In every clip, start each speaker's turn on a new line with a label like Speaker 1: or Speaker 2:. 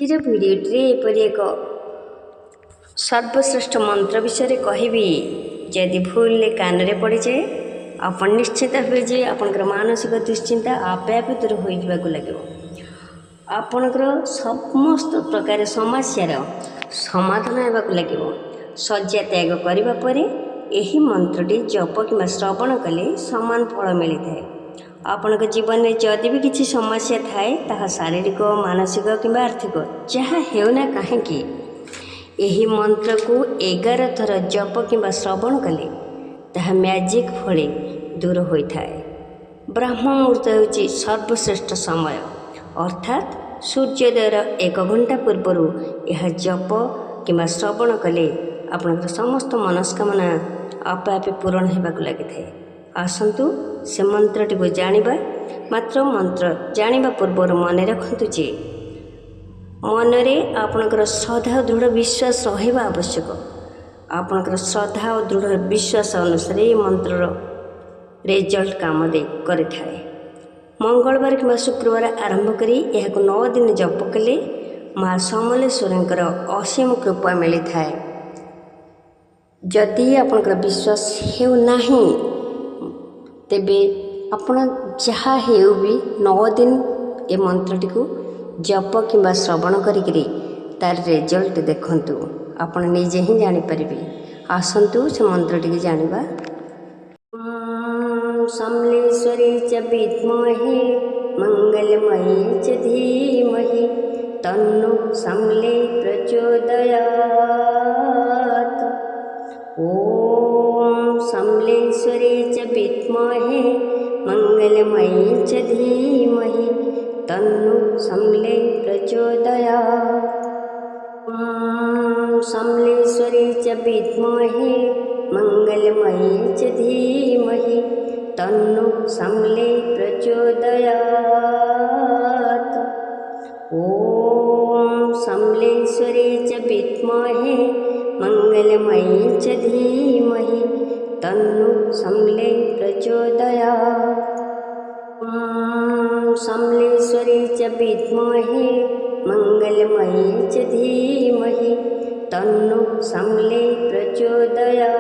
Speaker 1: आजिर भिडियोटी एपरी एक सर्वश्रेष्ठ मंत्र विषय कहबी जदि भूल कान में पड़ जाए आपण निश्चित हुए जे आपंकर मानसिक दुश्चिंता आपे आपे दूर हो लगे आपणकर समस्त प्रकार समस्यार समाधान होगा लगे शଯ୍ୟା त्याग करने पर यही मंत्रटी जप कि श्रवण कले समान फल मिलता है। आपणक जीवन में जदि भी किसी समस्या थाए ताहा शारीरिक मानसिक कि आर्थिक जहाँ हेउना कहीं यही मंत्र को 11 थर जप कि श्रवण कले ताहा मैजिक भली दूर होता है। ब्रह्म मुहूर्त होची सर्वश्रेष्ठ समय अर्थात सूर्योदयर 1 घंटा पूर्वर यह जप कि श्रवण कले आपणकर समस्त मनस्कामना आपे आपे पूरण होगा लगी था। आसतु से मंत्रटी को जानिबा मात्र मंत्र जानिबा पूर्वर मन रखु जे मनरे आपणकर श्रद्धा और दृढ़ विश्वास रहिबा आवश्यक। आपणकर श्रद्धा और दृढ़ विश्वास अनुसार ये मंत्र रिजल्ट काम दे करे थाए। मंगलवार कि शुक्रवार आरंभ करी यह 9 दिन जप कले माँ समलेश्वरींकर असीम कृपा मिली थाए। जदि आपणकर विश्वास हेउ नाही तेबे आपण जहाँ हेउ भी 9 दिन ए मंत्रटी को जप कि श्रवण करी तार रिजल्ट देखंतु आपण निजे ही जानीपर। आसतु से मंत्रटी जानिबा। समलेश्वरी च विद्महे मंगलमयी च धीमहि तन्नो समले प्रचोदयात्। ओम समलेश्वरी च विद्महे मंगलमयी च धीमहि तन्नो समले प्रचोदयात्। ओम समलेश्वरी च विद्महे मंगलमयी च धीमहि तन्नो समले प्रचोदयात्। ओम समलेश्वरी च विद्महे मंगलमयी च धीमहि तन्नो समले प्रचोदयात्। ओम समलेश्वरी च विद्महे मंगलमयी च धीमहि तन्नो समले प्रचोदयात्।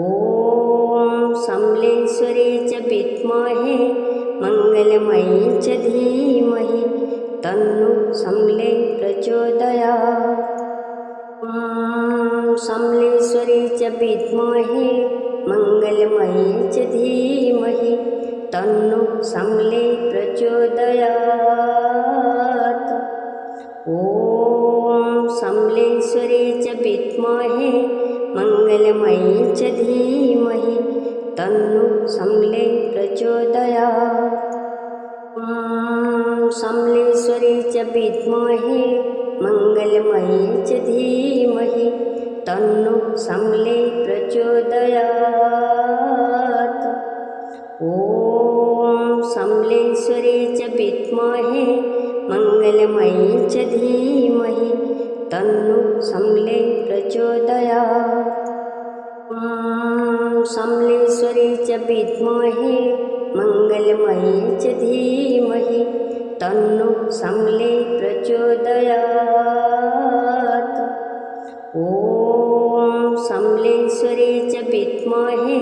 Speaker 1: ओम समलेश्वरी च विद्महे मंगलमयी च धीमहि तन्नो समले प्रचोदयात्। ओम समलेश्वरी च विद्महे मंगलमयी च धीमहि तन्नो समले प्रचोदयात्। ओम समलेश्वरी च विद्महे मंगलमयी च धीमहि तन्नो समले प्रचोदयात्। ओम समलेश्वरी च विद्महे मंगलमयी च धीमहि तन्नो समले प्रचोदयात्। ओम समलेश्वरी च विद्महे मंगलमयी च धीमहि तन्नो समले प्रचोदयात्। ओम समलेश्वरी च विद्महे मंगलमयी च धीमहि तन्नो समले प्रचोदयात्। ओम समलेश्वरी च विद्महे